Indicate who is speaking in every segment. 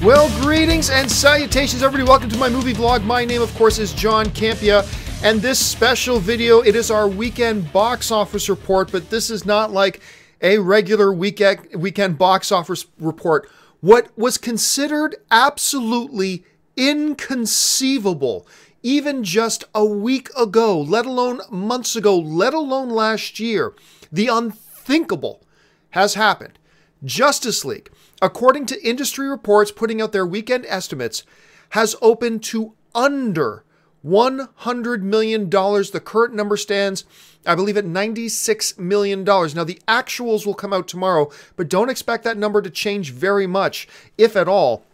Speaker 1: Well, greetings and salutations, everybody. Welcome to my movie vlog. My name, of course, is John Campea, and this special video, it is our weekend box office report, but this is not like a regular weekend box office report. What was considered absolutely inconceivable, even just a week ago, let alone months ago, let alone last year, the unthinkable has happened. Justice League, according to industry reports putting out their weekend estimates, has opened to under $100 million. The current number stands, I believe, at $96 million. Now, the actuals will come out tomorrow, but don't expect that number to change very much, if at all.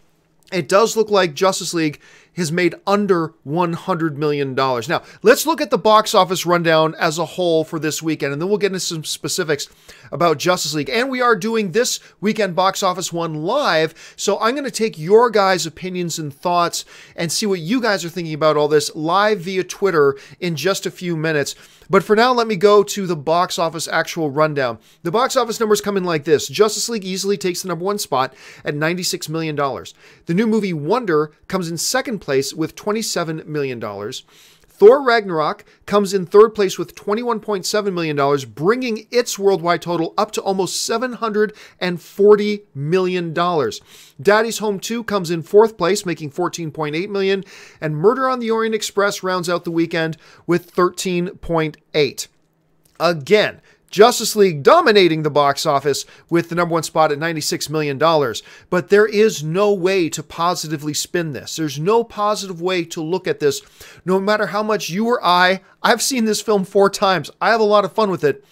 Speaker 1: It does look like Justice League has made under $100 million. Now, let's look at the box office rundown as a whole for this weekend, and then we'll get into some specifics about Justice League. And we are doing this weekend box office one live, so I'm going to take your guys' opinions and thoughts and see what you guys are thinking about all this live via Twitter in just a few minutes. But for now, let me go to the box office actual rundown. The box office numbers come in like this. Justice League easily takes the #1 spot at $96 million. The new movie Wonder comes in second place with $27 million. Thor Ragnarok comes in third place with $21.7 million, bringing its worldwide total up to almost $740 million. Daddy's Home 2 comes in fourth place, making $14.8 million, and Murder on the Orient Express rounds out the weekend with $13.8. Again, Justice League dominating the box office with the #1 spot at $96 million. But there is no way to positively spin this. There's no positive way to look at this. No matter how much you or I've seen this film 4 times. I have a lot of fun with it.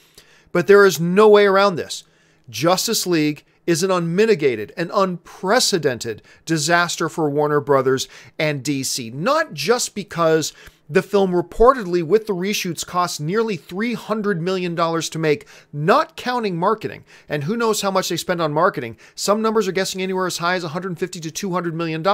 Speaker 1: But there is no way around this. Justice League is an unmitigated and unprecedented disaster for Warner Brothers and DC. Not just because the film reportedly, with the reshoots, cost nearly $300 million to make, not counting marketing. And who knows how much they spend on marketing. Some numbers are guessing anywhere as high as $150 to $200 million.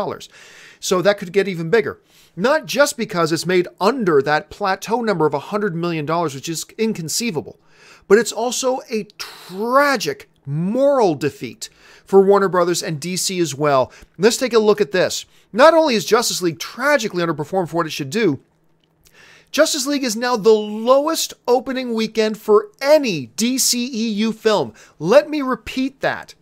Speaker 1: So that could get even bigger. Not just because it's made under that plateau number of $100 million, which is inconceivable, but it's also a tragic moral defeat for Warner Brothers and DC as well. Let's take a look at this. Not only is Justice League tragically underperformed for what it should do, Justice League is now the lowest opening weekend for any DCEU film. Let me repeat that.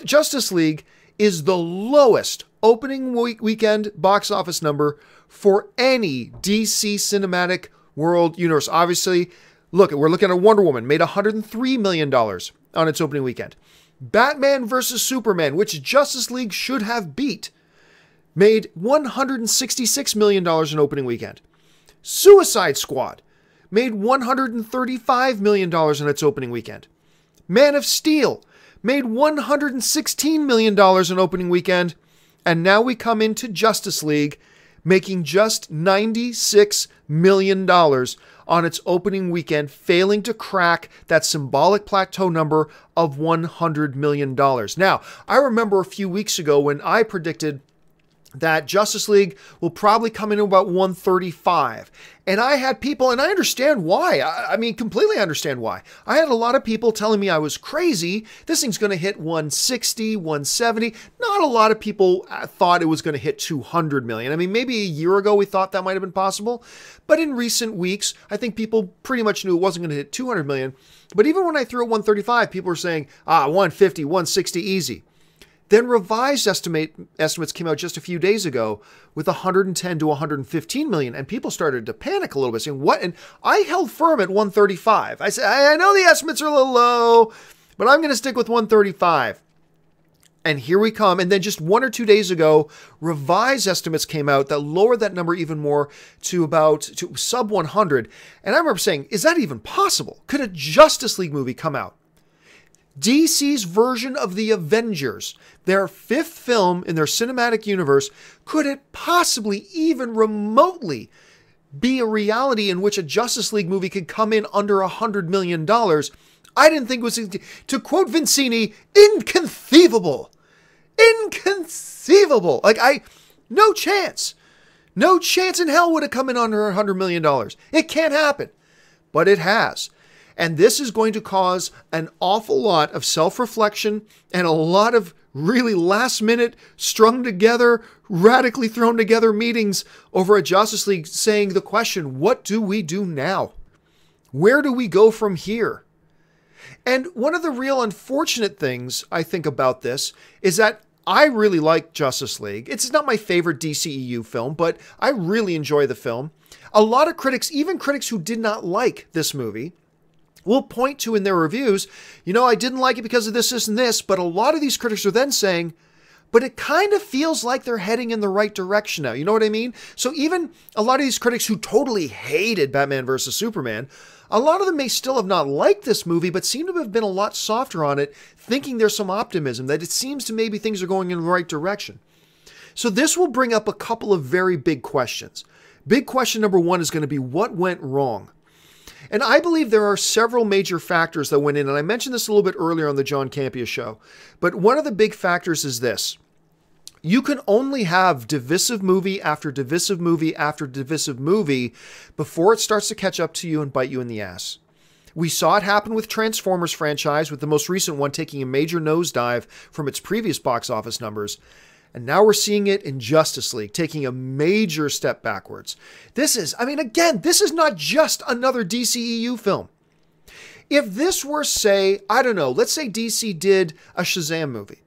Speaker 1: Justice League is the lowest opening weekend box office number for any DC cinematic world universe. Obviously, look, we're looking at Wonder Woman, made $103 million on its opening weekend. Batman vs. Superman, which Justice League should have beat, made $166 million in opening weekend. Suicide Squad made $135 million in its opening weekend. Man of Steel made $116 million in opening weekend. And now we come into Justice League making just $96 million on its opening weekend, failing to crack that symbolic plateau number of $100 million. Now, I remember a few weeks ago when I predicted that Justice League will probably come in about 135. And I had people, and I understand why. I mean, completely understand why. I had a lot of people telling me I was crazy. This thing's going to hit 160, 170. Not a lot of people thought it was going to hit 200 million. I mean, maybe a year ago we thought that might have been possible. But in recent weeks, I think people pretty much knew it wasn't going to hit 200 million. But even when I threw at 135, people were saying, 150, 160, easy. Then revised estimates came out just a few days ago with 110 to 115 million, and people started to panic a little bit, saying, what? And I held firm at 135. I said, I know the estimates are a little low, but I'm going to stick with 135. And here we come. And then just 1 or 2 days ago, revised estimates came out that lowered that number even more to sub 100. And I remember saying, is that even possible? Could a Justice League movie come out? DC's version of the Avengers, their 5th film in their cinematic universe, could it possibly even remotely be a reality in which a Justice League movie could come in under $100 million? I didn't think it was, to quote Vincini, inconceivable. Inconceivable. No chance. No chance in hell would it come in under $100 million. It can't happen. But it has. And this is going to cause an awful lot of self-reflection and a lot of really last minute, strung together, radically thrown together meetings over at Justice League saying the question, what do we do now? Where do we go from here? And one of the real unfortunate things I think about this is that I really like Justice League. It's not my favorite DCEU film, but I really enjoy the film. A lot of critics, even critics who did not like this movie, will point to in their reviews, I didn't like it because of this, this, and this, but a lot of these critics are then saying, but it kind of feels like they're heading in the right direction now. You know what I mean? So even a lot of these critics who totally hated Batman vs. Superman, a lot of them may still have not liked this movie, but seem to have been a lot softer on it, thinking there's some optimism, that it seems to maybe things are going in the right direction. So this will bring up a couple of very big questions. Big question number one is going to be, what went wrong? And I believe there are several major factors that went in, and I mentioned this a little bit earlier on the John Campea show, but one of the big factors is this. You can only have divisive movie after divisive movie after divisive movie before it starts to catch up to you and bite you in the ass. We saw it happen with Transformers franchise, with the most recent one taking a major nosedive from its previous box office numbers. And now we're seeing it in Justice League, taking a major step backwards. This is not just another DCEU film. If this were, say, let's say DC did a Shazam movie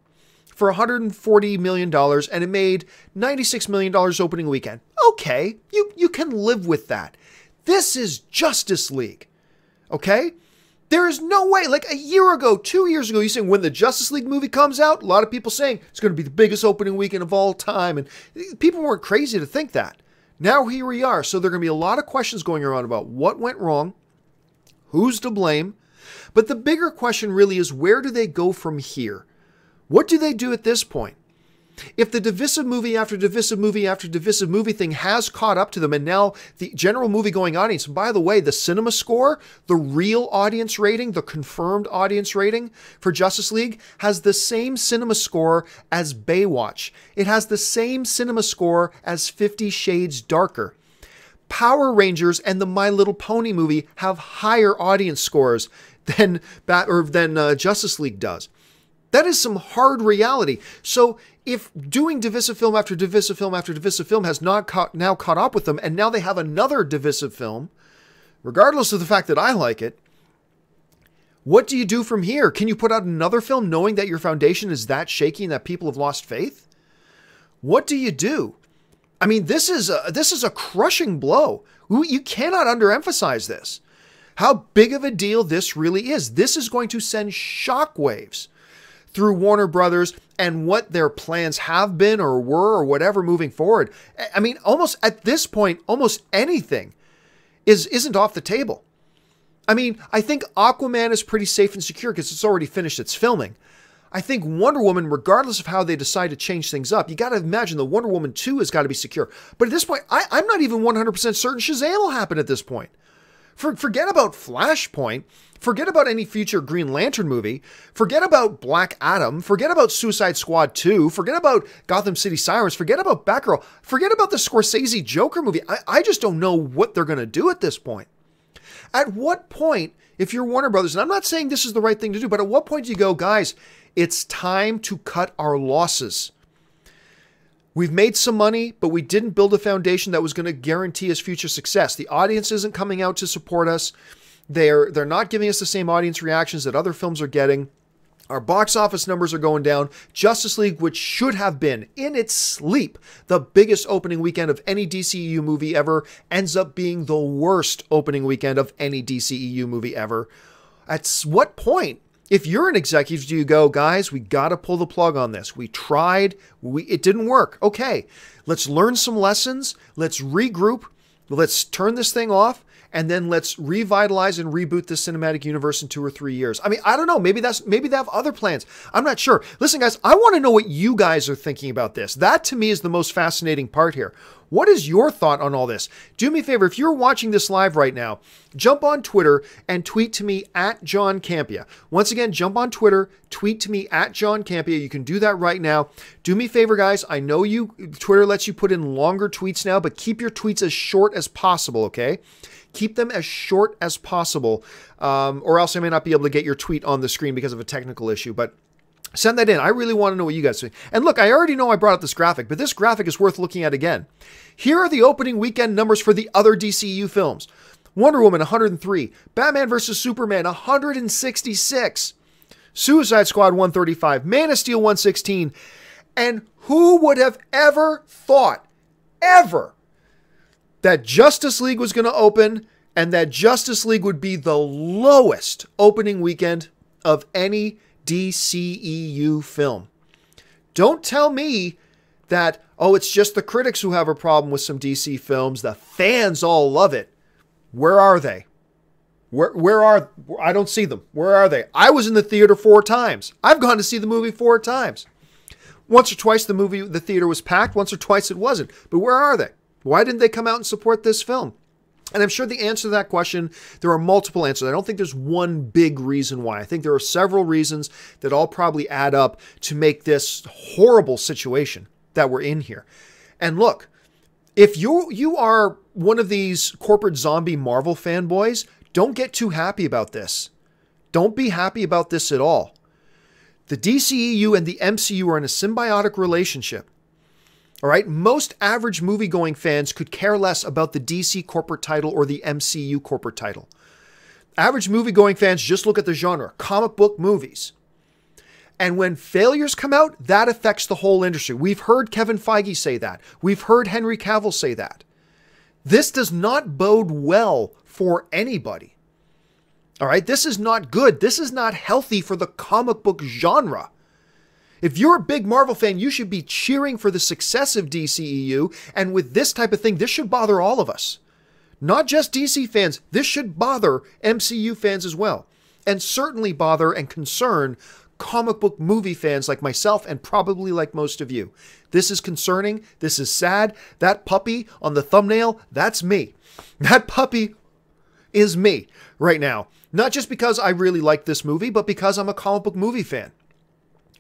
Speaker 1: for $140 million and it made $96 million opening weekend. Okay, you can live with that. This is Justice League, okay? There is no way, like a year ago, 2 years ago, you saying when the Justice League movie comes out, a lot of people saying it's going to be the biggest opening weekend of all time. And people weren't crazy to think that. Now here we are. So there are going to be a lot of questions going around about what went wrong, who's to blame. But the bigger question really is, where do they go from here? What do they do at this point? If the divisive movie after divisive movie after divisive movie thing has caught up to them, and now the general movie-going audience, and by the way, the cinema score, the real audience rating, the confirmed audience rating for Justice League has the same cinema score as Baywatch. It has the same cinema score as 50 Shades Darker. Power Rangers and the My Little Pony movie have higher audience scores than Justice League does. That is some hard reality. So if doing divisive film after divisive film after divisive film has now caught up with them, and now they have another divisive film, regardless of the fact that I like it, what do you do from here? Can you put out another film knowing that your foundation is that shaky and that people have lost faith? What do you do? I mean, this is a crushing blow. You cannot underemphasize this. How big of a deal this really is. This is going to send shockwaves through Warner Brothers and what their plans have been or were or whatever moving forward. I mean, almost at this point, almost anything isn't off the table. I mean, I think Aquaman is pretty safe and secure because it's already finished its filming. I think Wonder Woman, regardless of how they decide to change things up, you got to imagine the Wonder Woman 2 has got to be secure. But at this point, I'm not even 100% certain Shazam will happen at this point. Forget about Flashpoint. Forget about any future Green Lantern movie. Forget about Black Adam. Forget about Suicide Squad 2. Forget about Gotham City Sirens. Forget about Batgirl. Forget about the Scorsese Joker movie. I just don't know what they're going to do at this point. At what point, if you're Warner Brothers, and I'm not saying this is the right thing to do, but at what point do you go, guys, it's time to cut our losses? We've made some money, but we didn't build a foundation that was going to guarantee us future success. The audience isn't coming out to support us. They're not giving us the same audience reactions that other films are getting. Our box office numbers are going down. Justice League, which should have been, in its sleep, the biggest opening weekend of any DCEU movie ever, ends up being the worst opening weekend of any DCEU movie ever. At what point, if you're an executive, do you go, guys, we got to pull the plug on this. We tried. It didn't work. Okay, let's learn some lessons. Let's regroup. Let's turn this thing off. And then let's revitalize and reboot the cinematic universe in 2 or 3 years. I mean, I don't know. Maybe they have other plans. I'm not sure. Listen, guys, I want to know what you guys are thinking about this. That, to me, is the most fascinating part here. What is your thought on all this? Do me a favor. If you're watching this live right now, jump on Twitter and tweet to me at John Campea. Once again, jump on Twitter, tweet to me at John Campea. You can do that right now. Do me a favor, guys. I know Twitter lets you put in longer tweets now, but keep your tweets as short as possible, okay? Keep them as short as possible, or else I may not be able to get your tweet on the screen because of a technical issue. But Send that in. I really want to know what you guys think. And look, I already know I brought up this graphic, but this graphic is worth looking at again. Here are the opening weekend numbers for the other DCEU films. Wonder Woman, 103. Batman vs. Superman, 166. Suicide Squad, 135. Man of Steel, 116. And who would have ever thought, that Justice League was going to open and that Justice League would be the lowest opening weekend of any DCEU film? Don't tell me that, oh, it's just the critics who have a problem with some DC films. The fans all love it. Where are they? I don't see them. Where are they? I was in the theater 4 times. I've gone to see the movie 4 times. Once or twice the theater was packed. Once or twice it wasn't. But where are they? Why didn't they come out and support this film? And I'm sure the answer to that question, there are multiple answers. I don't think there's one big reason why. I think there are several reasons that all probably add up to make this horrible situation that we're in here. And look, if you are one of these corporate zombie Marvel fanboys, don't get too happy about this. Don't be happy about this at all. The DCEU and the MCU are in a symbiotic relationship. All right, most average movie-going fans could care less about the DC corporate title or the MCU corporate title. Average movie-going fans just look at the genre, comic book movies. And when failures come out, that affects the whole industry. We've heard Kevin Feige say that. We've heard Henry Cavill say that. This does not bode well for anybody. All right, this is not good. This is not healthy for the comic book genre. If you're a big Marvel fan, you should be cheering for the success of DCEU. And with this type of thing, this should bother all of us. Not just DC fans. This should bother MCU fans as well. And certainly bother and concern comic book movie fans like myself and probably like most of you. This is concerning. This is sad. That puppy on the thumbnail, that's me. That puppy is me right now. Not just because I really like this movie, but because I'm a comic book movie fan.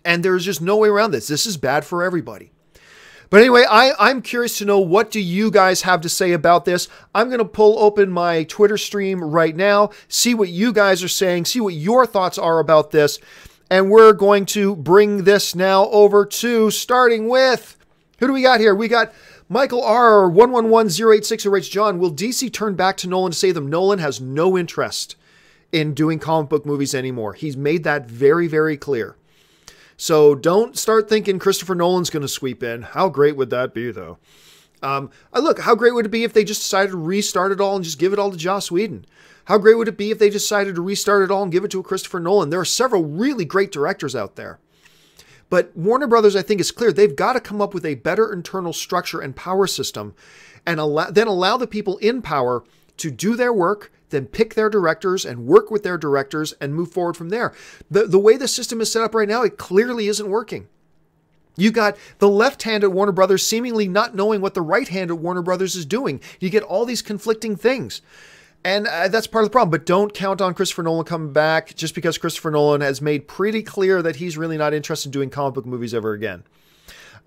Speaker 1: And there's just no way around this. This is bad for everybody. But anyway, I'm curious to know, what do you guys have to say about this? I'm going to pull open my Twitter stream right now, see what you guys are saying, see what your thoughts are about this. And we're going to bring this now over to, starting with, who do we got here? We got Michael R. 111086 who writes, John, will DC turn back to Nolan to save them? Nolan has no interest in doing comic book movies anymore. He's made that very, very clear. So don't start thinking Christopher Nolan's going to sweep in. How great would that be, though? Look, how great would it be if they just decided to restart it all and just give it all to Joss Whedon? How great would it be if they decided to restart it all and give it to a Christopher Nolan? There are several really great directors out there. But Warner Brothers, I think, is clear. They've got to come up with a better internal structure and power system and then allow the people in power to do their work, then pick their directors and work with their directors and move forward from there. The way the system is set up right now, it clearly isn't working. You got the left hand at Warner Brothers seemingly not knowing what the right hand at Warner Brothers is doing. You get all these conflicting things. And that's part of the problem. But don't count on Christopher Nolan coming back just because Christopher Nolan has made pretty clear that he's really not interested in doing comic book movies ever again.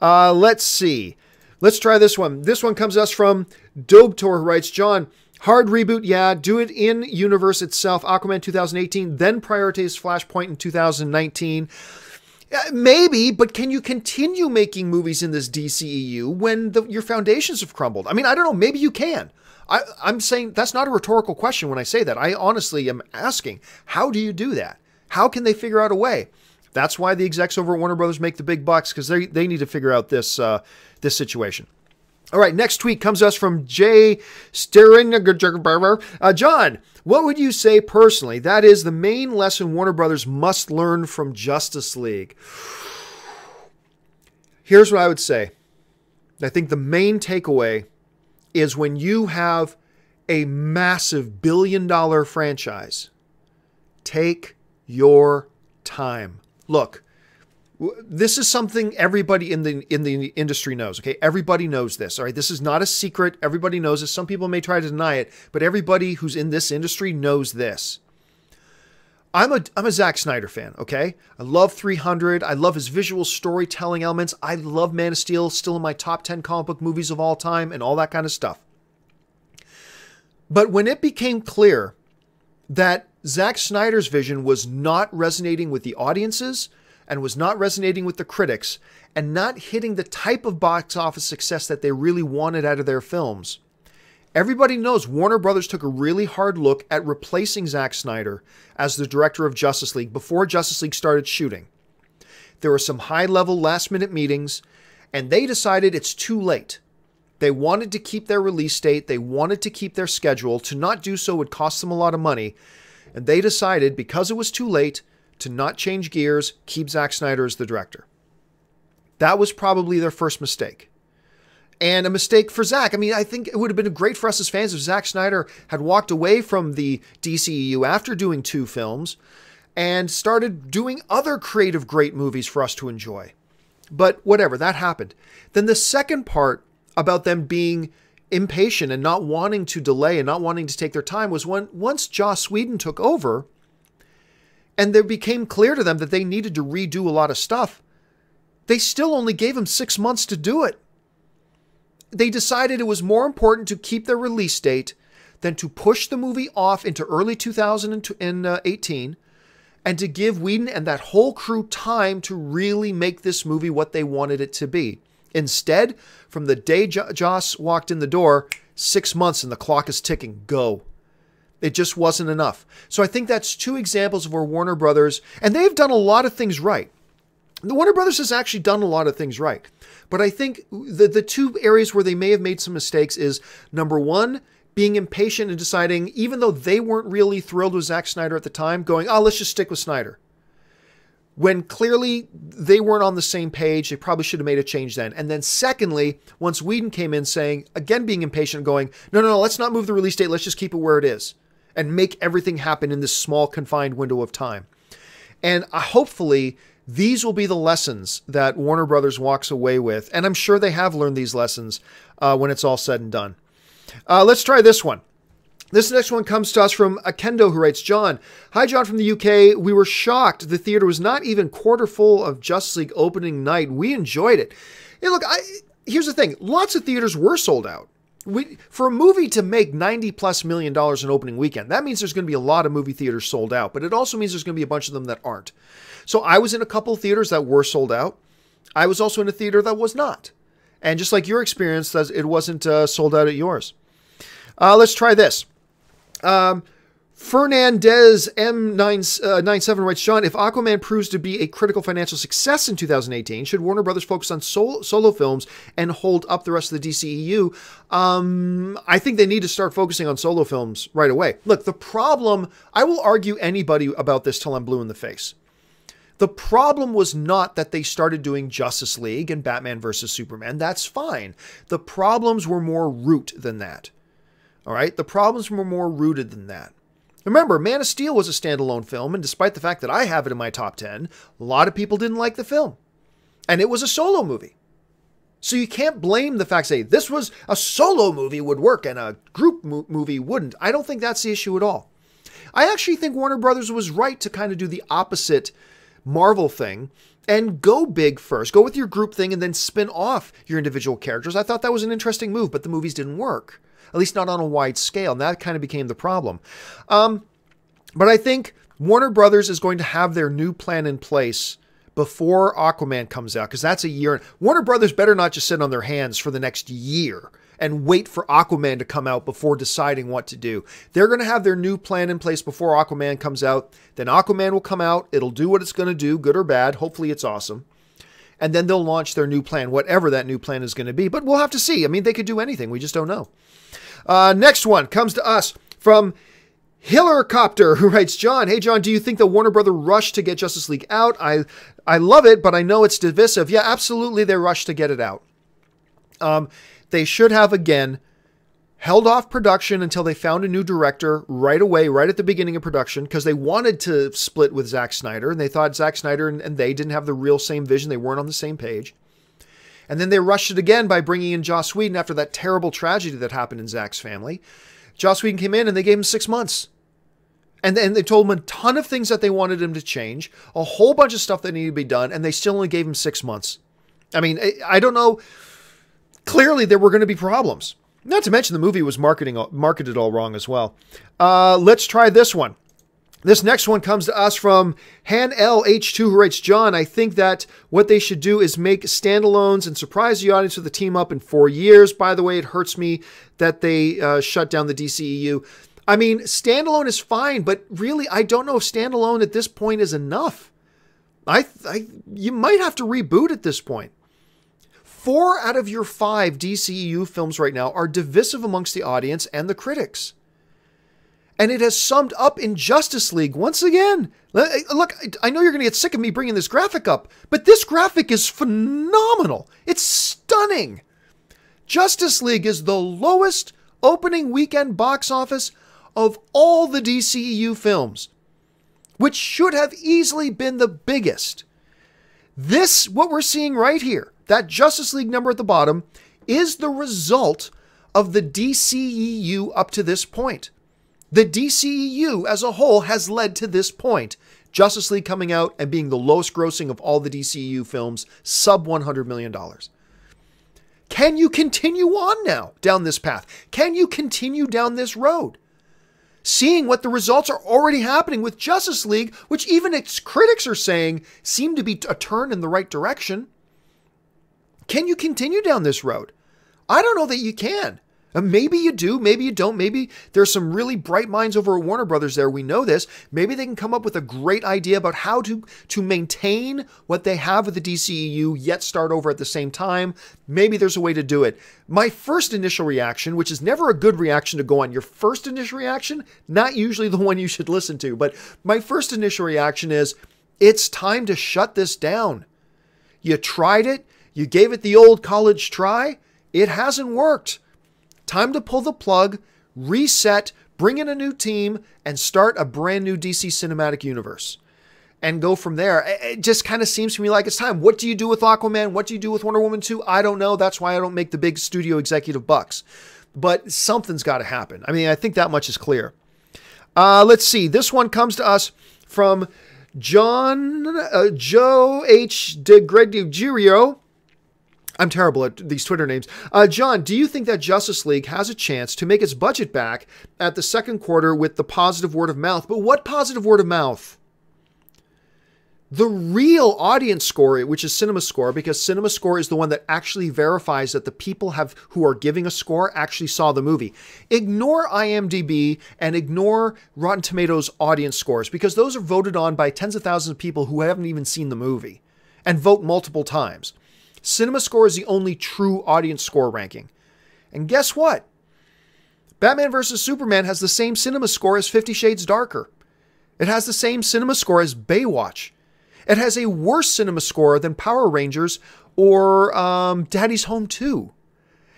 Speaker 1: Let's see. Let's try this one. This one comes to us from Dobtor, who writes, John, hard reboot, yeah. Do it in universe itself. Aquaman 2018, then prioritize Flashpoint in 2019. Maybe, but can you continue making movies in this DCEU when your foundations have crumbled? I mean, I don't know. Maybe you can. I'm saying that's not a rhetorical question when I say that. I honestly am asking, how do you do that? How can they figure out a way? That's why the execs over at Warner Brothers make the big bucks, because they need to figure out this situation. All right, next tweet comes to us from Jay Steringerberger. John, what would you say personally that is the main lesson Warner Brothers must learn from Justice League? Here's what I would say. I think the main takeaway is when you have a massive billion-dollar franchise, take your time. Look, this is something everybody in the industry knows, okay? Everybody knows this, all right? This is not a secret. Everybody knows this. Some people may try to deny it, but everybody who's in this industry knows this. I'm a Zack Snyder fan, okay? I love 300. I love his visual storytelling elements. I love Man of Steel, still in my top 10 comic book movies of all time and all that kind of stuff. But when it became clear that Zack Snyder's vision was not resonating with the audiences, and was not resonating with the critics and not hitting the type of box office success that they really wanted out of their films, everybody knows Warner Brothers took a really hard look at replacing Zack Snyder as the director of Justice League before Justice League started shooting. There were some high-level last-minute meetings, and they decided it's too late. They wanted to keep their release date. They wanted to keep their schedule. To not do so would cost them a lot of money. And they decided, because it was too late, to not change gears, keep Zack Snyder as the director. That was probably their first mistake. And a mistake for Zack. I mean, I think it would have been great for us as fans if Zack Snyder had walked away from the DCEU after doing 2 films and started doing other creative great movies for us to enjoy. But whatever, that happened. Then the second part about them being impatient and not wanting to delay and not wanting to take their time was once Joss Whedon took over and it became clear to them that they needed to redo a lot of stuff, they still only gave him 6 months to do it. They decided it was more important to keep their release date than to push the movie off into early 2018 and to give Whedon and that whole crew time to really make this movie what they wanted it to be. Instead, from the day Joss walked in the door, 6 months and the clock is ticking. Go. It just wasn't enough. So I think that's 2 examples of where Warner Brothers, and they've done a lot of things right. The Warner Brothers has actually done a lot of things right. But I think the 2 areas where they may have made some mistakes is, number 1, being impatient and deciding, even though they weren't really thrilled with Zack Snyder at the time, going, oh, let's just stick with Snyder. When clearly they weren't on the same page, they probably should have made a change then. And then secondly, once Whedon came in saying, again being impatient, going, no, let's not move the release date, let's just keep it where it is and make everything happen in this small confined window of time. And hopefully these will be the lessons that Warner Brothers walks away with. And I'm sure they have learned these lessons when it's all said and done. Let's try this one. This next one comes to us from Akendo, who writes, John. Hi, John from the UK. We were shocked. The theater was not even quarter full of Justice League opening night. We enjoyed it. Hey, look, here's the thing. Lots of theaters were sold out. For a movie to make $90+ million in opening weekend, that means there's going to be a lot of movie theaters sold out, but it also means there's going to be a bunch of them that aren't. So I was in a couple of theaters that were sold out. I was also in a theater that was not. And just like your experience, it wasn't sold out at yours. Let's try this. Fernandez M97 writes, John, if Aquaman proves to be a critical financial success in 2018, should Warner Brothers focus on solo films and hold up the rest of the DCEU? I think they need to start focusing on solo films right away. Look, the problem, I will argue anybody about this till I'm blue in the face. The problem was not that they started doing Justice League and Batman versus Superman. That's fine. The problems were more root than that. All right? The problems were more rooted than that. Remember, Man of Steel was a standalone film, and despite the fact that I have it in my top 10, a lot of people didn't like the film. And it was a solo movie. So you can't blame the fact, say, this was a solo movie would work and a group movie wouldn't. I don't think that's the issue at all. I actually think Warner Brothers was right to kind of do the opposite Marvel thing and go big first. Go with your group thing and then spin off your individual characters. I thought that was an interesting move, but the movies didn't work. At least not on a wide scale. And that kind of became the problem. But I think Warner Brothers is going to have their new plan in place before Aquaman comes out, because that's a year. Warner Brothers better not just sit on their hands for the next year and wait for Aquaman to come out before deciding what to do. They're going to have their new plan in place before Aquaman comes out. Then Aquaman will come out. It'll do what it's going to do, good or bad. Hopefully it's awesome. And then they'll launch their new plan, whatever that new plan is going to be. But we'll have to see. I mean, they could do anything. We just don't know. Next one comes to us from Hillercopter, who writes, John, hey, John, do you think the Warner Brother rushed to get Justice League out? I love it, but I know it's divisive. Yeah, absolutely, they rushed to get it out. They should have, again, held off production until they found a new director right away, right at the beginning of production, because they wanted to split with Zack Snyder, and they thought Zack Snyder and they didn't have the real same vision. They weren't on the same page. And then they rushed it again by bringing in Joss Whedon after that terrible tragedy that happened in Zack's family. Joss Whedon came in and they gave him 6 months. And then they told him a ton of things that they wanted him to change, a whole bunch of stuff that needed to be done, and they still only gave him 6 months. I mean, I don't know. Clearly, there were going to be problems. Not to mention the movie was marketed all wrong as well. Let's try this one. This next one comes to us from Han LH2, who writes, John, I think that what they should do is make standalones and surprise the audience with a team up in 4 years. By the way, it hurts me that they shut down the DCEU. I mean, standalone is fine, but really, I don't know if standalone at this point is enough. You might have to reboot at this point. 4 out of your 5 DCEU films right now are divisive amongst the audience and the critics. And it has summed up in Justice League once again. Look, I know you're going to get sick of me bringing this graphic up, but this graphic is phenomenal. It's stunning. Justice League is the lowest opening weekend box office of all the DCEU films, which should have easily been the biggest. This, what we're seeing right here, that Justice League number at the bottom, is the result of the DCEU up to this point. The DCEU as a whole has led to this point. Justice League coming out and being the lowest grossing of all the DCEU films, sub $100 million. Can you continue on now down this path? Can you continue down this road? Seeing what the results are already happening with Justice League, which even its critics are saying seem to be a turn in the right direction. Can you continue down this road? I don't know that you can. Maybe you do, maybe you don't. Maybe there's some really bright minds over at Warner Brothers there. We know this. Maybe they can come up with a great idea about how to maintain what they have with the DCEU, yet start over at the same time. Maybe there's a way to do it. My first initial reaction, which is never a good reaction to go on, your first initial reaction, not usually the one you should listen to, but my first initial reaction is, it's time to shut this down. You tried it. You gave it the old college try. It hasn't worked. Time to pull the plug, reset, bring in a new team, and start a brand new DC cinematic universe. And go from there. It just kind of seems to me like it's time. What do you do with Aquaman? What do you do with Wonder Woman 2? I don't know. That's why I don't make the big studio executive bucks. But something's got to happen. I mean, I think that much is clear. Let's see. This one comes to us from Joe H. de Gregorio. I'm terrible at these Twitter names. John, do you think that Justice League has a chance to make its budget back at the second quarter with the positive word of mouth? But what positive word of mouth? The real audience score, which is CinemaScore, because CinemaScore is the one that actually verifies that the people who are giving a score actually saw the movie. Ignore IMDb and ignore Rotten Tomatoes audience scores, because those are voted on by tens of thousands of people who haven't even seen the movie and vote multiple times. CinemaScore is the only true audience score ranking. And guess what? Batman vs. Superman has the same CinemaScore as 50 Shades Darker. It has the same CinemaScore as Baywatch. It has a worse CinemaScore than Power Rangers or Daddy's Home 2.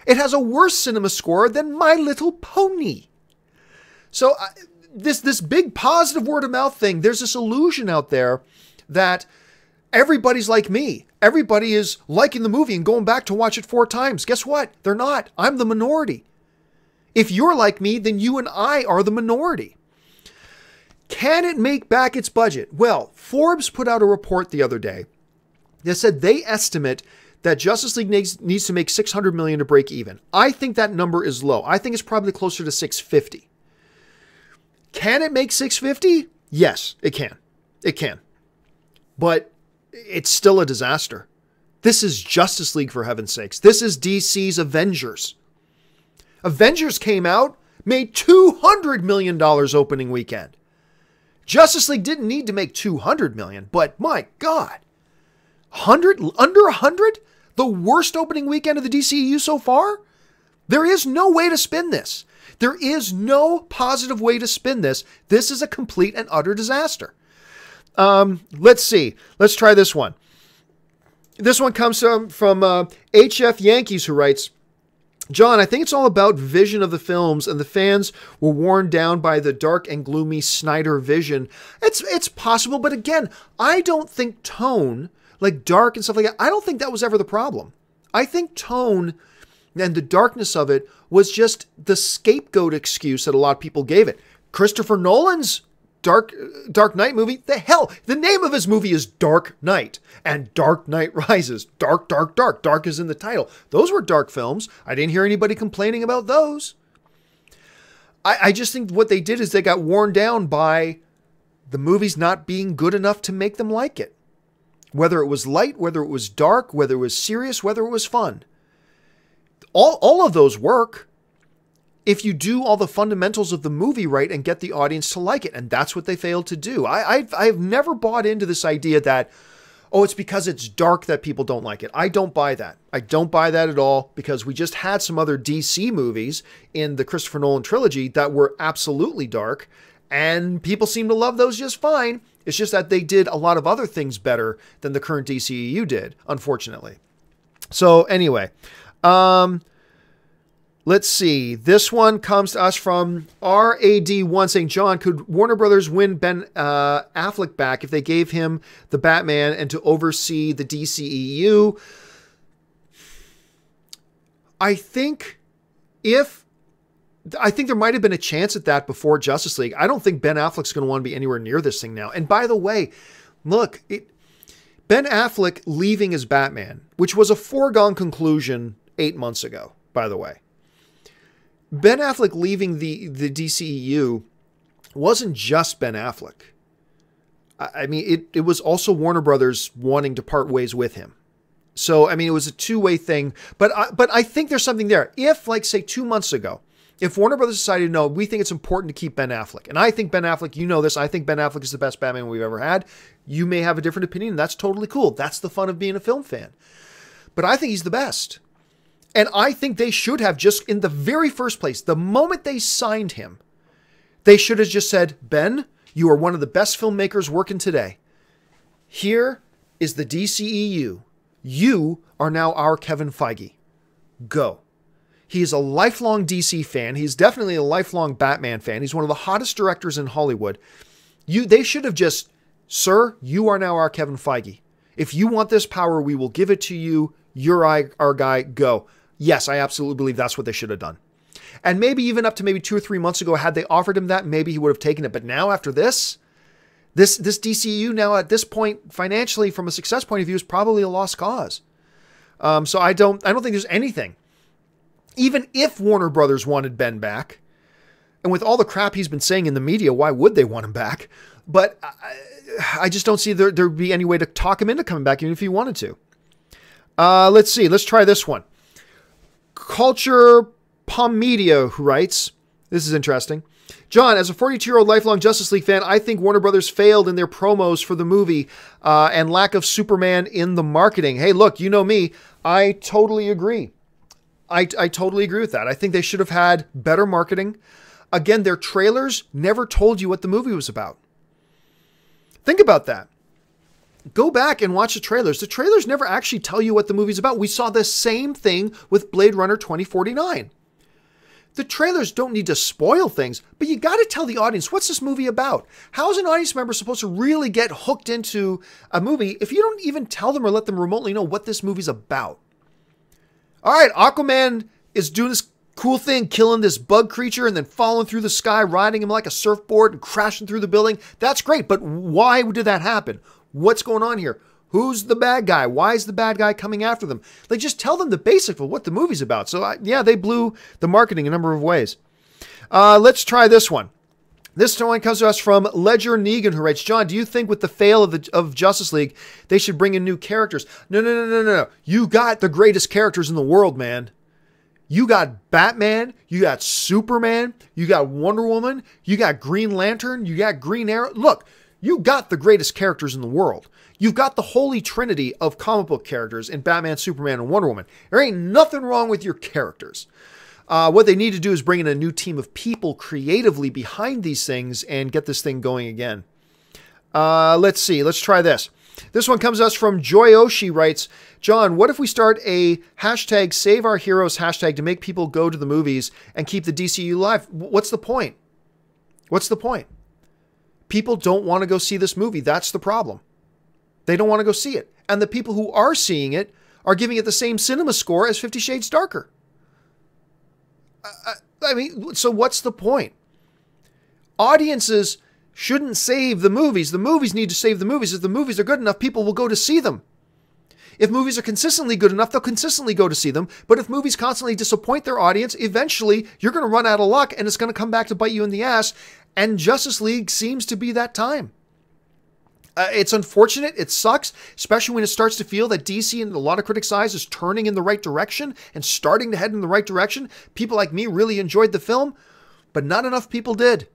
Speaker 1: It has a worse CinemaScore than My Little Pony. So this big positive word of mouth thing, there's this illusion out there that everybody's like me. Everybody is liking the movie and going back to watch it 4 times. Guess what? They're not. I'm the minority. If you're like me, then you and I are the minority. Can it make back its budget? Well, Forbes put out a report the other day that said they estimate that Justice League needs to make $600 million to break even. I think that number is low. I think it's probably closer to $650. Can it make $650? Yes, it can. It can. But it's still a disaster. This is Justice League, for heaven's sakes. This is DC's Avengers. Avengers came out, made $200 million opening weekend. Justice League didn't need to make $200 million, but my God, under 100? The worst opening weekend of the DCEU so far? There is no way to spin this. There is no positive way to spin this. This is a complete and utter disaster. Let's see. Let's try this one. This one comes from HF Yankees, who writes, John, I think it's all about vision of the films, and the fans were worn down by the dark and gloomy Snyder vision. It's possible, but again, I don't think tone, like dark and stuff like that, I don't think that was ever the problem. I think tone and the darkness of it was just the scapegoat excuse that a lot of people gave it. Christopher Nolan's Dark Knight movie, the name of his movie is Dark Knight, and Dark Knight Rises. Dark is in the title. Those were dark films. I didn't hear anybody complaining about those. I just think what they did is they got worn down by the movie's not being good enough to make them like it. Whether it was light, whether it was dark, whether it was serious, whether it was fun. All of those work if you do all the fundamentals of the movie right and get the audience to like it. And that's what they failed to do. I've never bought into this idea that, oh, it's because it's dark that people don't like it. I don't buy that. I don't buy that at all, because we just had some other DC movies in the Christopher Nolan trilogy that were absolutely dark, and people seem to love those just fine. It's just that they did a lot of other things better than the current DCEU did, unfortunately. So anyway, let's see. This one comes to us from RAD1 saying, John, could Warner Brothers win Ben Affleck back if they gave him the Batman and to oversee the DCEU? I think there might have been a chance at that before Justice League. I don't think Ben Affleck's going to want to be anywhere near this thing now. And by the way, look, Ben Affleck leaving as Batman, which was a foregone conclusion 8 months ago, by the way. Ben Affleck leaving the DCEU wasn't just Ben Affleck. I mean, it was also Warner Brothers wanting to part ways with him. So, I mean, it was a two-way thing. But I think there's something there. If, like, say, 2 months ago, if Warner Brothers decided, no, we think it's important to keep Ben Affleck. And I think Ben Affleck, you know this, I think Ben Affleck is the best Batman we've ever had. You may have a different opinion. That's totally cool. That's the fun of being a film fan. But I think he's the best. And I think they should have just, in the very first place, the moment they signed him, they should have just said, Ben, you are one of the best filmmakers working today. Here is the DCEU. You are now our Kevin Feige. Go. He is a lifelong DC fan. He's definitely a lifelong Batman fan. He's one of the hottest directors in Hollywood. They should have just, sir, you are now our Kevin Feige. If you want this power, we will give it to you. You're our guy. Go. Yes, I absolutely believe that's what they should have done. And maybe even up to maybe 2 or 3 months ago, had they offered him that, maybe he would have taken it. But now after this DCEU now at this point, financially, from a success point of view, is probably a lost cause. So I don't think there's anything. Even if Warner Brothers wanted Ben back, and with all the crap he's been saying in the media, why would they want him back? But I just don't see there'd be any way to talk him into coming back, even if he wanted to. Let's see. Let's try this one. Culture Pomedia, who writes, this is interesting. John, as a 42-year-old lifelong Justice League fan, I think Warner Brothers failed in their promos for the movie and lack of Superman in the marketing. Hey, look, you know me. I totally agree. I totally agree with that. I think they should have had better marketing. Again, their trailers never told you what the movie was about. Think about that. Go back and watch the trailers. The trailers never actually tell you what the movie's about. We saw the same thing with Blade Runner 2049. The trailers don't need to spoil things, but you got to tell the audience, what's this movie about? How is an audience member supposed to really get hooked into a movie if you don't even tell them or let them remotely know what this movie's about? All right, Aquaman is doing this cool thing, killing this bug creature and then falling through the sky, riding him like a surfboard and crashing through the building. That's great, but why did that happen? What's going on here? Who's the bad guy? Why is the bad guy coming after them? Like, just tell them the basics of what the movie's about. So, yeah, they blew the marketing a number of ways. Let's try this one. This one comes to us from Ledger Negan, who writes, John, do you think with the fail of Justice League, they should bring in new characters? No. You got the greatest characters in the world, man. You got Batman, you got Superman, you got Wonder Woman, you got Green Lantern, you got Green Arrow. Look, you got the greatest characters in the world. You've got the holy trinity of comic book characters in Batman, Superman, and Wonder Woman. There ain't nothing wrong with your characters. What they need to do is bring in a new team of people creatively behind these things and get this thing going again. Let's see. Let's try this. This one comes to us from Joy Oshi, writes, John, what if we start a hashtag Save Our Heroes hashtag to make people go to the movies and keep the DCU alive? What's the point? What's the point? People don't want to go see this movie. That's the problem. They don't want to go see it. And the people who are seeing it are giving it the same cinema score as 50 Shades Darker. I mean, so what's the point? Audiences shouldn't save the movies. The movies need to save the movies. If the movies are good enough, people will go to see them. If movies are consistently good enough, they'll consistently go to see them. But if movies constantly disappoint their audience, eventually you're going to run out of luck and it's going to come back to bite you in the ass. And Justice League seems to be that time. It's unfortunate. It sucks, especially when it starts to feel that DC, in a lot of critics' eyes, is turning in the right direction and starting to head in the right direction. People like me really enjoyed the film, but not enough people did.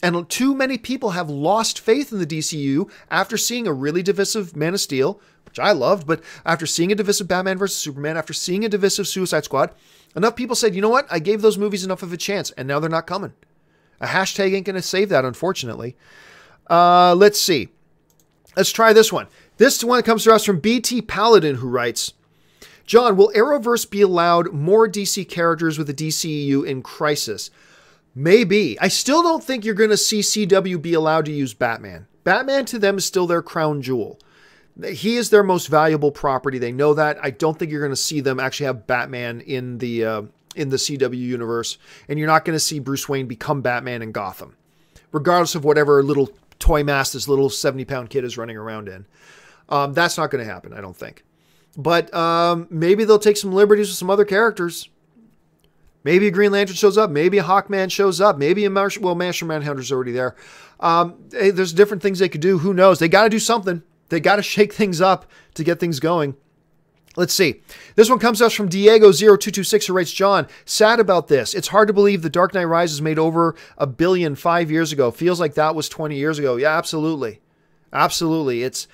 Speaker 1: And too many people have lost faith in the DCEU after seeing a really divisive Man of Steel, which I loved, but after seeing a divisive Batman vs. Superman, after seeing a divisive Suicide Squad, enough people said, you know what? I gave those movies enough of a chance, and now they're not coming. A hashtag ain't going to save that, unfortunately. Let's see. Let's try this one. This one comes to us from BT Paladin, who writes, John, will Arrowverse be allowed more DC characters with the DCEU in crisis? Maybe. I still don't think you're going to see CW be allowed to use Batman. Batman to them is still their crown jewel. He is their most valuable property. They know that. I don't think you're going to see them actually have Batman in the CW universe. And you're not going to see Bruce Wayne become Batman in Gotham, regardless of whatever little toy mask this little 70-pound kid is running around in. That's not going to happen, I don't think. But maybe they'll take some liberties with some other characters. Maybe a Green Lantern shows up. Maybe a Hawkman shows up. Maybe a Martian Manhunter's already there. There's different things they could do. Who knows? They got to do something. They got to shake things up to get things going. Let's see. This one comes to us from Diego0226, who writes, John, sad about this. It's hard to believe The Dark Knight Rises made over $1 billion 5 years ago. Feels like that was 20 years ago. Yeah, absolutely. Absolutely. It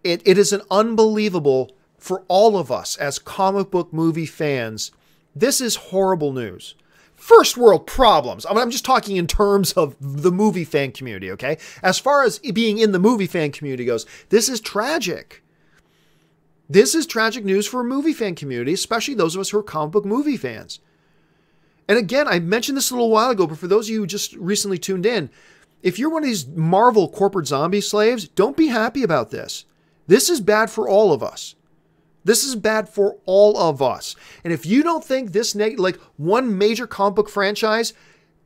Speaker 1: is an unbelievable, for all of us as comic book movie fans, this is horrible news. First world problems. I mean, I'm just talking in terms of the movie fan community, okay? As far as being in the movie fan community goes, this is tragic. This is tragic news for a movie fan community, especially those of us who are comic book movie fans. And again, I mentioned this a little while ago, but for those of you who just recently tuned in, if you're one of these Marvel corporate zombie slaves, don't be happy about this. This is bad for all of us. This is bad for all of us. And if you don't think this, like one major comic book franchise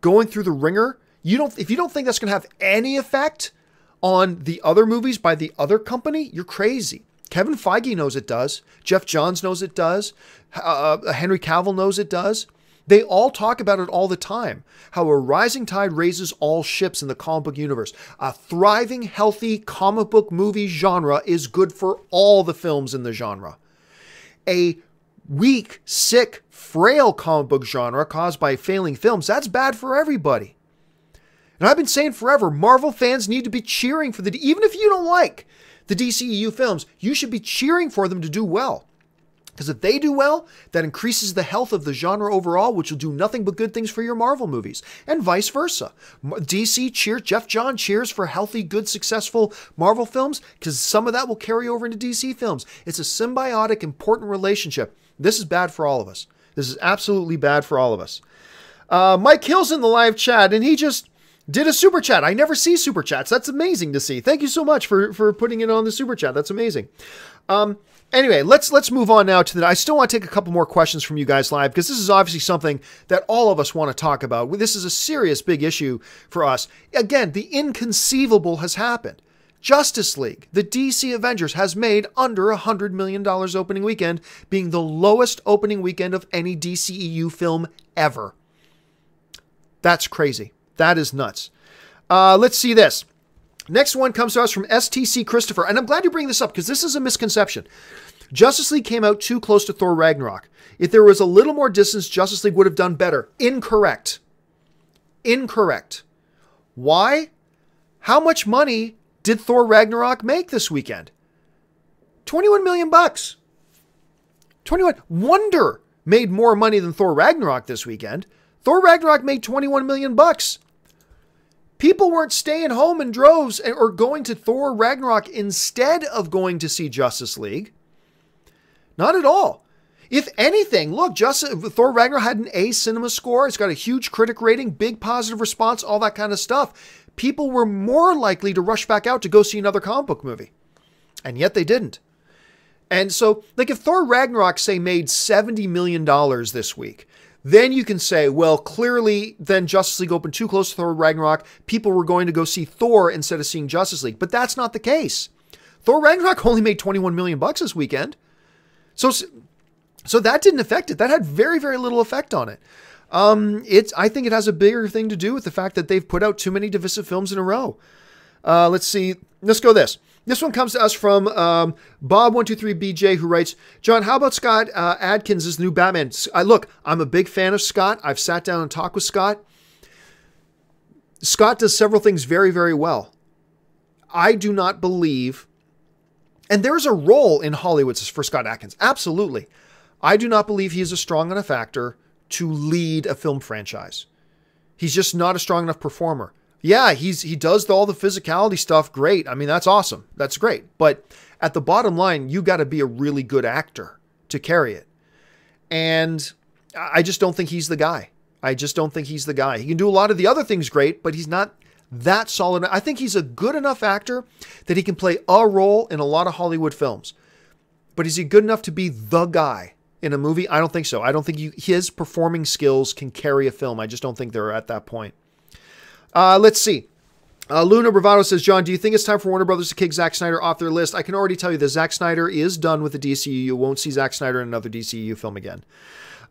Speaker 1: going through the ringer, if you don't think that's going to have any effect on the other movies by the other company, you're crazy. Kevin Feige knows it does. Jeff Johns knows it does. Henry Cavill knows it does. They all talk about it all the time. How a rising tide raises all ships in the comic book universe. A thriving, healthy comic book movie genre is good for all the films in the genre. A weak, sick, frail comic book genre caused by failing films, that's bad for everybody. And I've been saying forever, Marvel fans need to be cheering for even if you don't like the DCEU films, you should be cheering for them to do well. Because if they do well, that increases the health of the genre overall, which will do nothing but good things for your Marvel movies, and vice versa. DC cheers, Jeff Johns cheers for healthy, good, successful Marvel films, because some of that will carry over into DC films. It's a symbiotic, important relationship. This is bad for all of us. This is absolutely bad for all of us. Mike Hill's in the live chat, and he just did a super chat. I never see super chats. That's amazing to see. Thank you so much for putting it on the super chat. That's amazing. Anyway, let's move on now to I still want to take a couple more questions from you guys live, because this is obviously something that all of us want to talk about. This is a serious, big issue for us. Again, the inconceivable has happened. Justice League, the DC Avengers, has made under $100 million opening weekend, being the lowest opening weekend of any DCEU film ever. That's crazy. That is nuts. Let's see this. Next one comes to us from STC Christopher, and I'm glad you bring this up because this is a misconception. Justice League came out too close to Thor Ragnarok. If there was a little more distance, Justice League would have done better. Incorrect. Incorrect. Why? How much money did Thor Ragnarok make this weekend? 21 million bucks. 21. Wonder made more money than Thor Ragnarok this weekend. Thor Ragnarok made 21 million bucks. People weren't staying home in droves or going to Thor Ragnarok instead of going to see Justice League. Not at all. If anything, look, Thor Ragnarok had an A cinema score. It's got a huge critic rating, big positive response, all that kind of stuff. People were more likely to rush back out to go see another comic book movie. And yet they didn't. And so, like if Thor Ragnarok, say, made $70 million this week, then you can say, well, clearly then Justice League opened too close to Thor Ragnarok. People were going to go see Thor instead of seeing Justice League. But that's not the case. Thor Ragnarok only made 21 million bucks this weekend. So that didn't affect it. That had very, very little effect on it. I think it has a bigger thing to do with the fact that they've put out too many divisive films in a row. Let's see. Let's go this. This one comes to us from Bob123BJ, who writes, John, how about Scott Adkins as the new Batman? Look, I'm a big fan of Scott. I've sat down and talked with Scott. Scott does several things very, very well. I do not believe, and there's a role in Hollywood for Scott Adkins. Absolutely. I do not believe he is a strong enough actor to lead a film franchise. He's just not a strong enough performer. Yeah, he does all the physicality stuff. Great. I mean, that's awesome. That's great. But at the bottom line, you got to be a really good actor to carry it. And I just don't think he's the guy. I just don't think he's the guy. He can do a lot of the other things great, but he's not that solid. I think he's a good enough actor that he can play a role in a lot of Hollywood films. But is he good enough to be the guy in a movie? I don't think so. I don't think his performing skills can carry a film. I just don't think they're at that point. Let's see. Luna Bravado says, John, do you think it's time for Warner Brothers to kick Zack Snyder off their list? I can already tell you that Zack Snyder is done with the DCEU. You won't see Zack Snyder in another DCEU film again.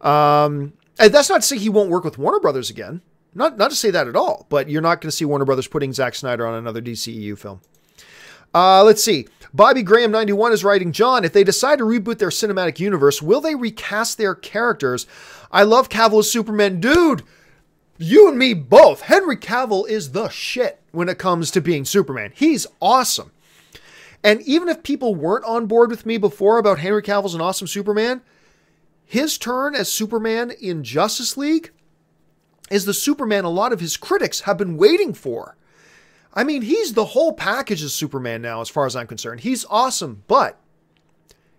Speaker 1: And that's not to say he won't work with Warner Brothers again. Not to say that at all. But you're not going to see Warner Brothers putting Zack Snyder on another DCEU film. Let's see. Bobby Graham 91 is writing, John, if they decide to reboot their cinematic universe, will they recast their characters? I love Cavill as Superman. Dude, you and me both. Henry Cavill is the shit when it comes to being Superman. He's awesome. And even if people weren't on board with me before about Henry Cavill's an awesome Superman, his turn as Superman in Justice League is the Superman a lot of his critics have been waiting for. I mean, he's the whole package of Superman now, as far as I'm concerned. He's awesome, but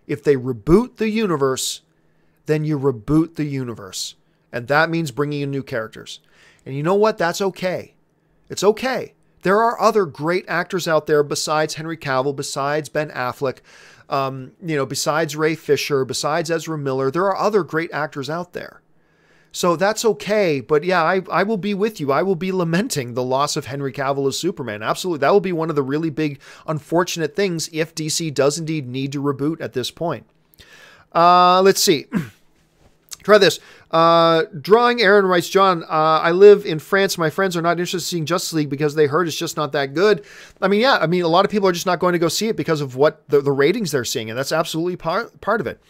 Speaker 1: if they reboot the universe, then you reboot the universe. And that means bringing in new characters. And you know what? That's okay. It's okay. There are other great actors out there besides Henry Cavill, besides Ben Affleck, besides Ray Fisher, besides Ezra Miller. There are other great actors out there. So that's okay. But yeah, I will be with you. I will be lamenting the loss of Henry Cavill as Superman. Absolutely. That will be one of the really big, unfortunate things if DC does indeed need to reboot at this point. Let's see. Try this. Drawing Aaron writes, John, I live in France. My friends are not interested in seeing Justice League because they heard it's just not that good. I mean, yeah, a lot of people are just not going to go see it because of what the ratings they're seeing. And that's absolutely part of it.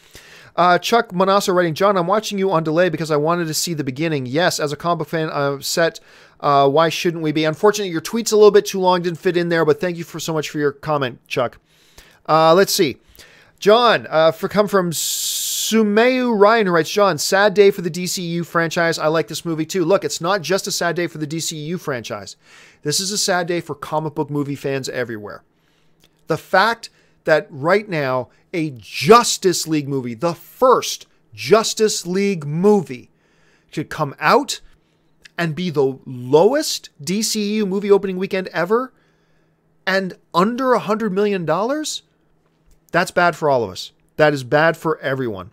Speaker 1: Chuck Manasso writing, John, I'm watching you on delay because I wanted to see the beginning. Yes, as a comic book fan, I'm upset. Why shouldn't we be? Unfortunately, your tweet's a little bit too long, didn't fit in there, but thank you so much for your comment, Chuck. Let's see. John, come from Sumayu Ryan, who writes, John, sad day for the DCEU franchise. I like this movie too. Look, it's not just a sad day for the DCEU franchise. This is a sad day for comic book movie fans everywhere. The fact that right now, a Justice League movie, the first Justice League movie, could come out and be the lowest DCEU movie opening weekend ever and under $100 million, that's bad for all of us. That is bad for everyone.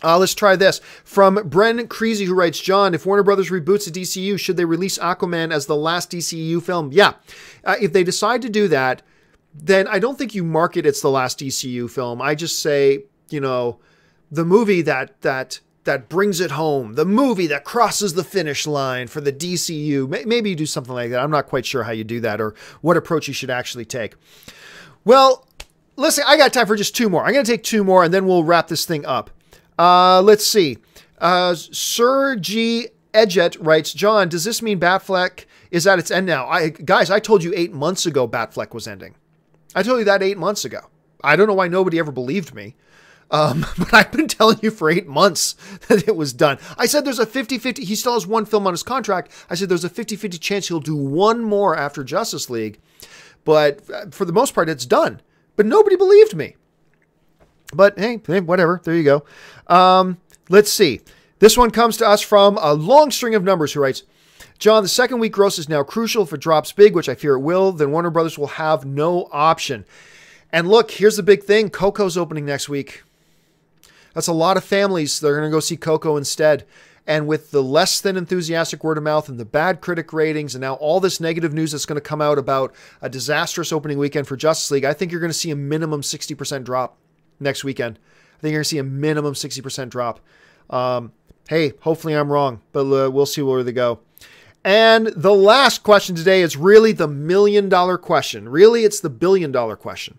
Speaker 1: Let's try this. From Bren Creasy, who writes, John, if Warner Brothers reboots the DCEU, should they release Aquaman as the last DCEU film? Yeah. If they decide to do that, then I don't think you market it's the last DCEU film. I just say, the movie that brings it home, the movie that crosses the finish line for the DCEU. Maybe you do something like that. I'm not quite sure how you do that or what approach you should actually take. Well, listen, I got time for just two more. I'm going to take two more and then we'll wrap this thing up. Let's see. Sir G. Edget writes, John, does this mean Batfleck is at its end now? Guys, I told you 8 months ago Batfleck was ending. I told you that 8 months ago. I don't know why nobody ever believed me. But I've been telling you for 8 months that it was done. I said there's a 50-50. He still has one film on his contract. I said there's a 50-50 chance he'll do one more after Justice League. But for the most part, it's done. But nobody believed me. But hey, whatever. There you go. Let's see. This one comes to us from a long string of numbers who writes, John, the second week gross is now crucial. If it drops big, which I fear it will, then Warner Brothers will have no option. And look, here's the big thing. Coco's opening next week. That's a lot of families that are going to go see Coco instead. And with the less than enthusiastic word of mouth and the bad critic ratings and now all this negative news that's going to come out about a disastrous opening weekend for Justice League, I think you're going to see a minimum 60% drop next weekend. I think you're going to see a minimum 60% drop. Hey, hopefully I'm wrong, but we'll see where they go. And the last question today is really the million-dollar question. Really, it's the billion-dollar question.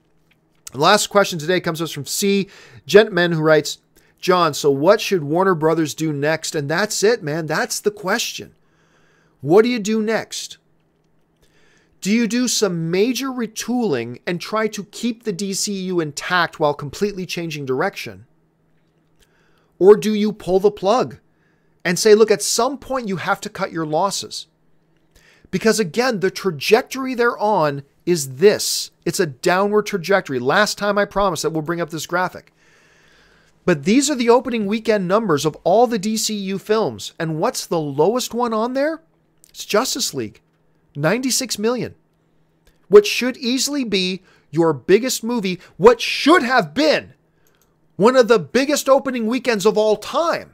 Speaker 1: The last question today comes to us from C. Gentman, who writes, John, so what should Warner Brothers do next? And that's it, man. That's the question. What do you do next? Do you do some major retooling and try to keep the DCEU intact while completely changing direction? Or do you pull the plug and say, look, at some point you have to cut your losses? Because again, the trajectory they're on is this. It's a downward trajectory. Last time I promised that we'll bring up this graphic. But these are the opening weekend numbers of all the DCEU films. And what's the lowest one on there? It's Justice League. 96 million. What should easily be your biggest movie, what should have been one of the biggest opening weekends of all time,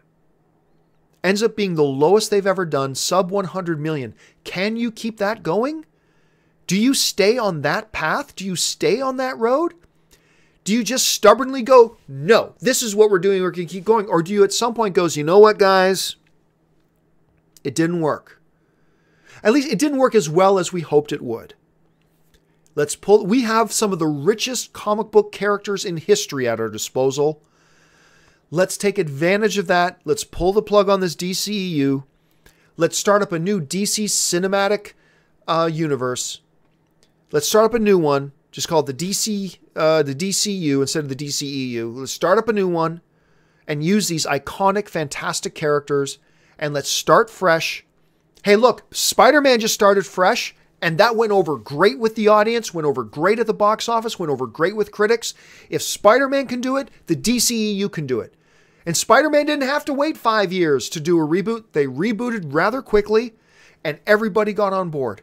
Speaker 1: ends up being the lowest they've ever done, sub 100 million. Can you keep that going? Do you stay on that path? Do you stay on that road? Do you just stubbornly go, no, this is what we're doing, we're going to keep going? Or do you at some point goes, you know what, guys? It didn't work. At least it didn't work as well as we hoped it would. We have some of the richest comic book characters in history at our disposal. Let's take advantage of that. Let's pull the plug on this DCEU. Let's start up a new DC cinematic universe. Let's start up a new one, just called the DCU instead of the DCEU. Let's start up a new one and use these iconic, fantastic characters, and let's start fresh. Hey, look, Spider-Man just started fresh, and that went over great with the audience, went over great at the box office, went over great with critics. If Spider-Man can do it, the DCEU can do it. And Spider-Man didn't have to wait 5 years to do a reboot. They rebooted rather quickly, and everybody got on board.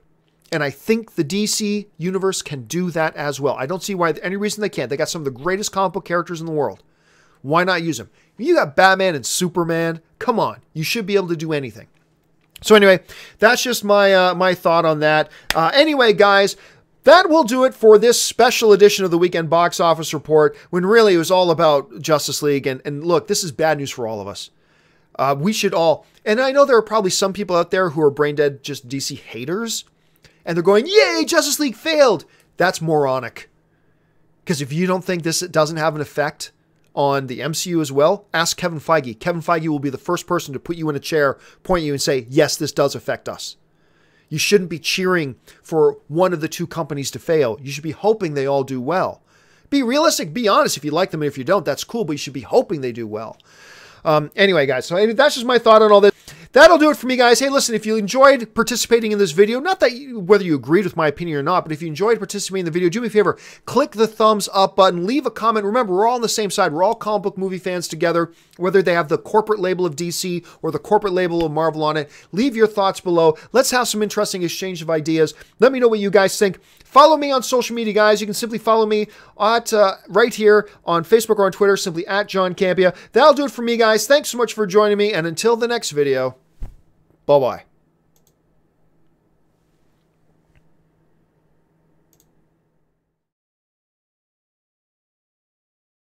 Speaker 1: And I think the DC universe can do that as well. I don't see why any reason they can't. They got some of the greatest comic book characters in the world. Why not use them? You got Batman and Superman. Come on. You should be able to do anything. So anyway, that's just my thought on that. Anyway, guys, that will do it for this special edition of the Weekend Box Office Report, when really it was all about Justice League. And look, this is bad news for all of us. We should all, and I know there are probably some people out there who are brain dead, just DC haters, and they're going, yay, Justice League failed. That's moronic. Because if you don't think this doesn't have an effect on the MCU as well, ask Kevin Feige. Kevin Feige will be the first person to put you in a chair, point you and say, yes, this does affect us. You shouldn't be cheering for one of the two companies to fail. You should be hoping they all do well. Be realistic, be honest. If you like them and if you don't, that's cool, but you should be hoping they do well. Anyway, guys, so that's just my thought on all this. That'll do it for me, guys. Hey, listen, if you enjoyed participating in this video, not that whether you agreed with my opinion or not, but if you enjoyed participating in the video, do me a favor, click the thumbs up button, leave a comment. Remember, we're all on the same side. We're all comic book movie fans together, whether they have the corporate label of DC or the corporate label of Marvel on it. Leave your thoughts below. Let's have some interesting exchange of ideas. Let me know what you guys think. Follow me on social media, guys. You can simply follow me at right here on Facebook or on Twitter, simply at John Campea. That'll do it for me, guys. Thanks so much for joining me, and until the next video, bye-bye.